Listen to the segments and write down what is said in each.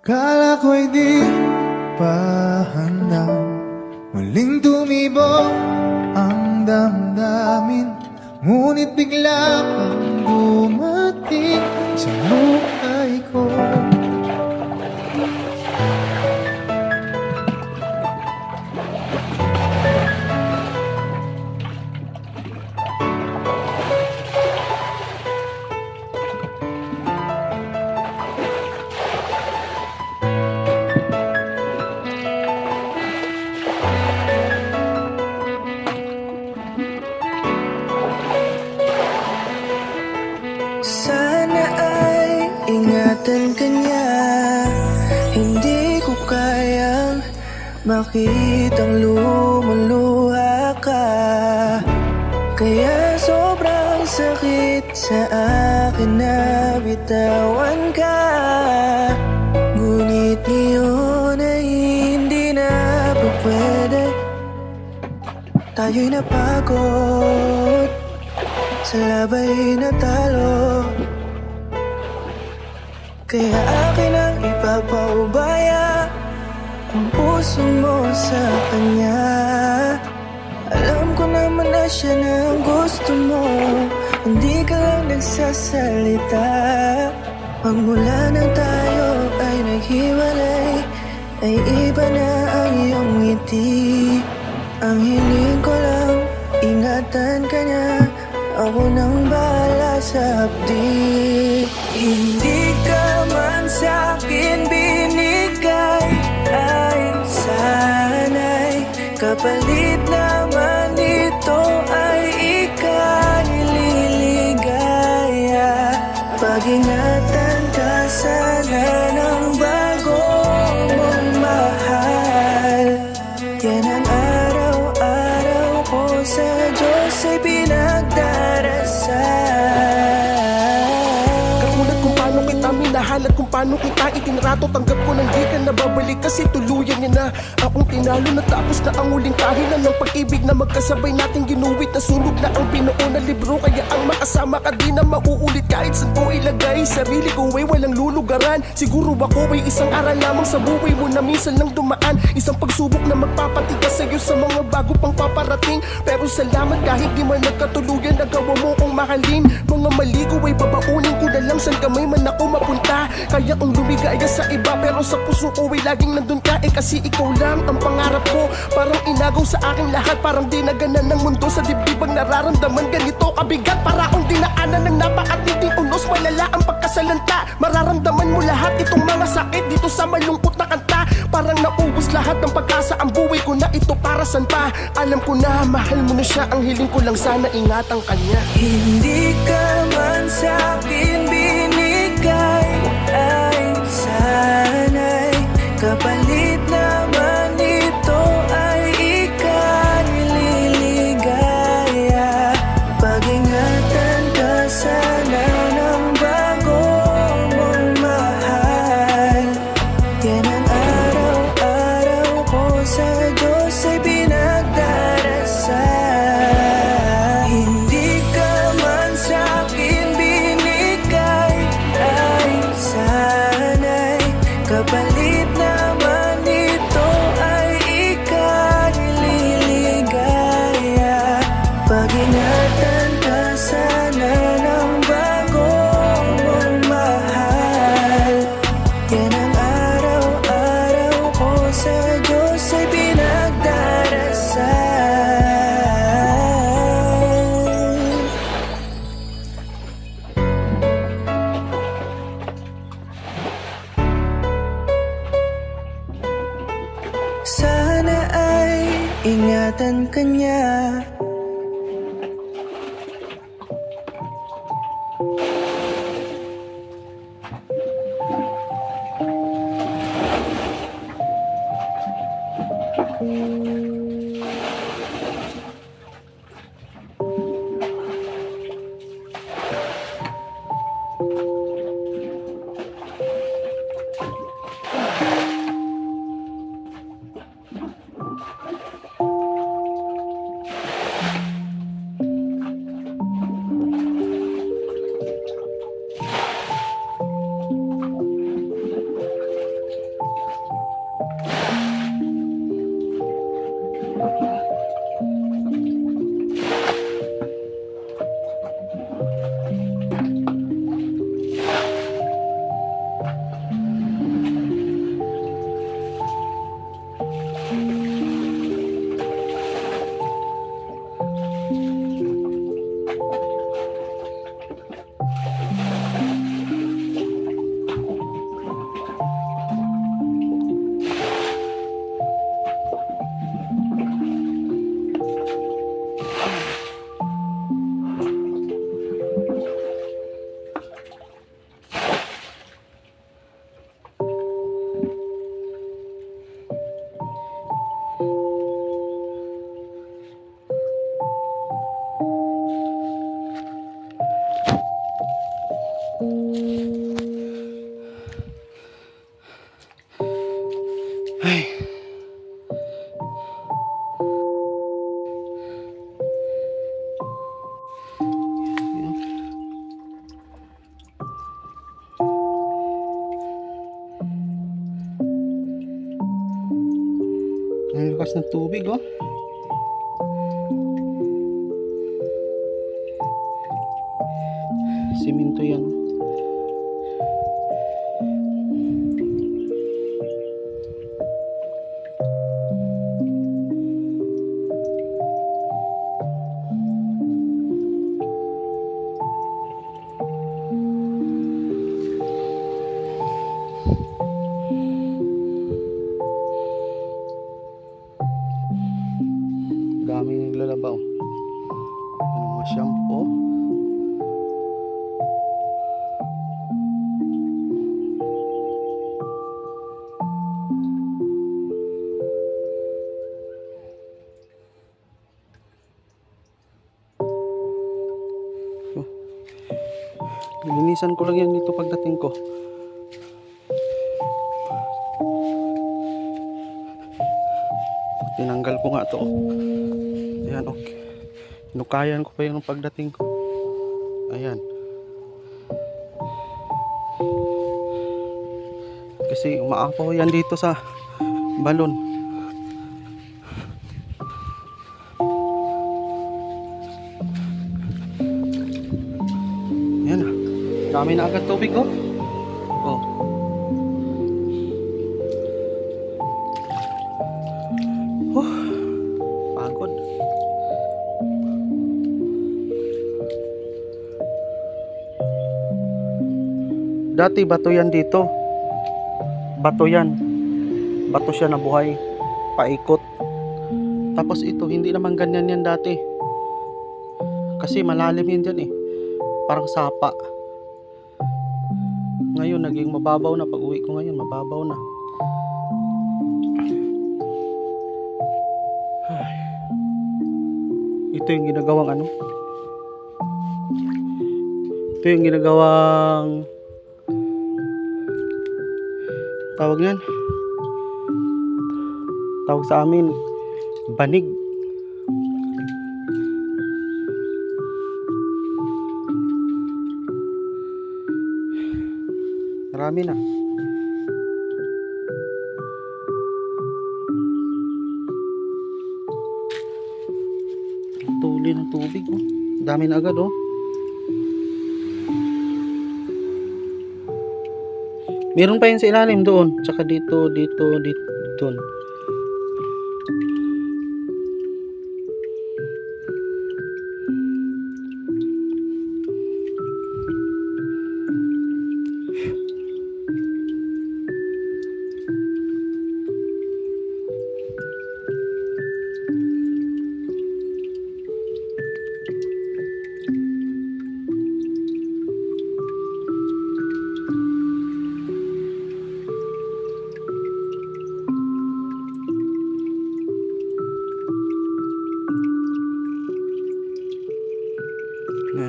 Kala ko'y di pa handa, muling tumibok ang damdamin. Ngunit bigla kang dumating sa buhay ko. Sana ay ingatan ka niya. Hindi ko kayang makitang lumuluha ka. Kaya sobrang sakit sa akin na bitawan ka. Ngunit ngayon ay hindi na pwede. Tayo'y napagod, sa labay natalo. Kaya akin ang ipapaubaya ang puso mo sa kanya. Alam ko naman na siya na ang gusto mo, hindi ka lang nagsasalita. Magmula nang tayo ay naghiwalay, ay iba na ang iyong ngiti. Ang hiling ko lang, ingatan ka niya. Ako nang bahala sa hapdi. Hindi ka man sa'kin binigay, ay sana'y kapalit naman ito ay ika'y liligaya. Pag-ingatan ka sana ng bago mong mahal. Yan ang araw-araw ko sa Diyos ay pinagdarasal. Katulad kung paano kita minahal at kung paano kita itinrato. Tanggap ko nang di ka nababalik kasi tuluyan niya na akong tinalo. Natapos na ang uling kahinan ng pag-ibig na magkasabay nating ginuwit. Nasunog na ang binuo na libro, kaya ang makasama ka di na mauulit. Kahit saan ko ilagay sarili ko ay walang lulugaran. Siguro ako ay isang aral lamang sa buhay mo na minsan lang dumaan. Isang pagsubok na magpapatigas sa'yo sa mga bago pang paparating. Pero salamat kahit di man nagkatuluyan, nagawa mo kong mahalin. Mga mali ko ay babaunin ko na lang saan kamay man ako mapunta. Kaya kong lumigaya sa iba pero sa puso ko ay laging nandun ka. Kasi ikaw lang ang pangarap ko. Parang inagaw sa aking lahat, parang dinaganan ng mundo sa dibdib ang nararamdaman. Ganito kabigat para akong dinaanan ng napakatinding unos. Malala ang pagkasalanta, mararamdaman mo lahat itong mga sakit dito sa malungkot na kanta. Parang naubos lahat ng pag-asa, ang buhay ko na ito para saan pa. Alam ko na mahal mo na siya, ang hiling ko lang sana ingatan kanya. Hindi ka man sa'kin binigay, ay sana'y kapalit naman ito ay ika'y liligaya. Pag-ingatan ka sana ng bago mong mahal. Yan ang araw-araw ko sa Diyos ay pinagdarasal. Hindi ka man sa'kin binigay, ay sana'y kapalit naman ito ay ika'y liligaya. Pag-ingatan ka sana ng bago mong mahal. Yan ang araw-araw ko sa Diyos ay pinagdarasal. Sana ay ingatan ka niya. Ang lakas ng tubig, oh. Siminto yan. Daming naglalaba, oh. Ano, mga shampoo. Linisan ko lang yan dito pagdating ko. Tinanggal ko nga to. Ayan, okay. Nukayan ko pa yun pagdating ko. Ayan. Kasi umaapaw yan dito sa balon. Ayan na. Dami na agad tubig, oh. Oh. Pagod. Dati bato yan dito. Bato yan. Bato siya na buhay. Paikot. Tapos ito, hindi naman ganyan yan dati. Kasi malalim yan dyan eh. Parang sapa. Ngayon naging mababaw na. Pag uwi ko ngayon mababaw na. Ito yung ginagawang ano. Ito yung ginagawang tawag yan. Tawag sa amin banig. Marami na. Ang tuloy ng tubig, oh. Dami na agad, oh. Meron pa yun sa ilalim doon. Tsaka dito, doon.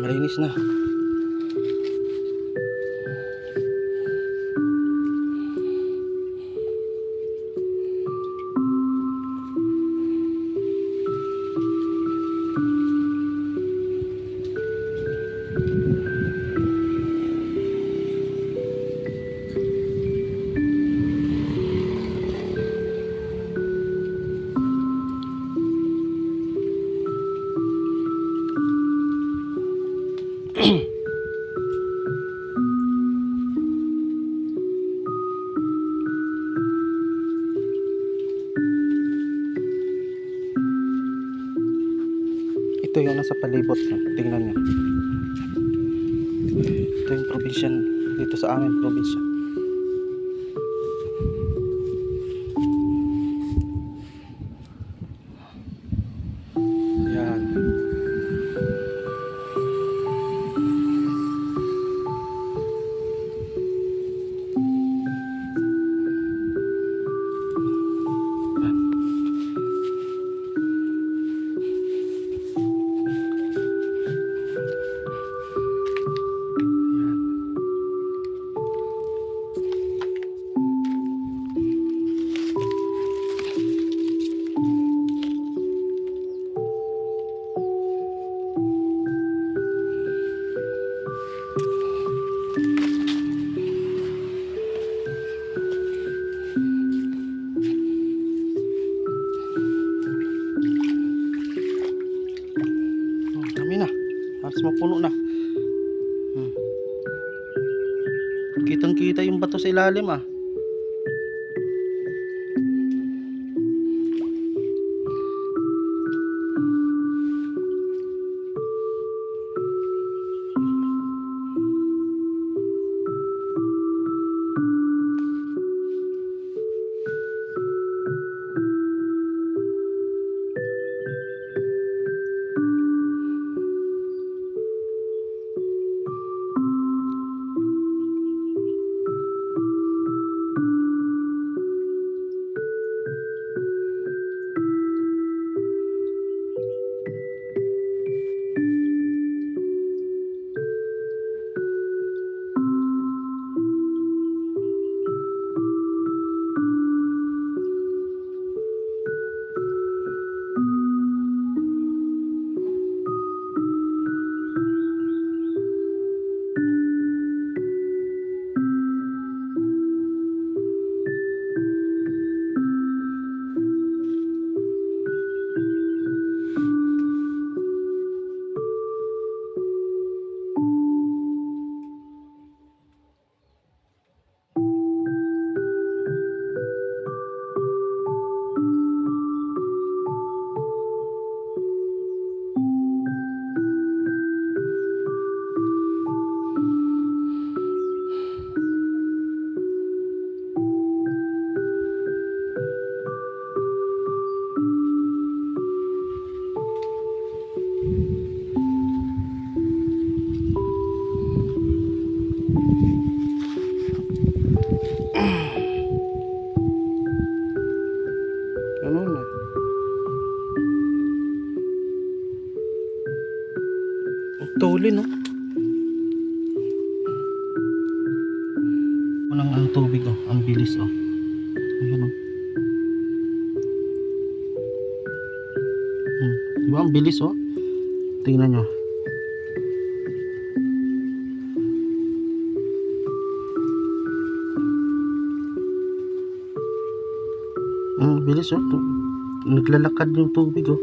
Malinis na. Ito yung nasa palibot. Tingnan nyo. Ito yung probinsya dito sa amin, probinsya. Ayan. puno na. Kitang kita yung bato sa ilalim ah. Ano na? Ang tuli no? Walang ang tubig oh, ang bilis oh. Ayan oh. Diba ang bilis oh? Tingnan nyo. Bilis oh. Naglalakad yung tubig oh.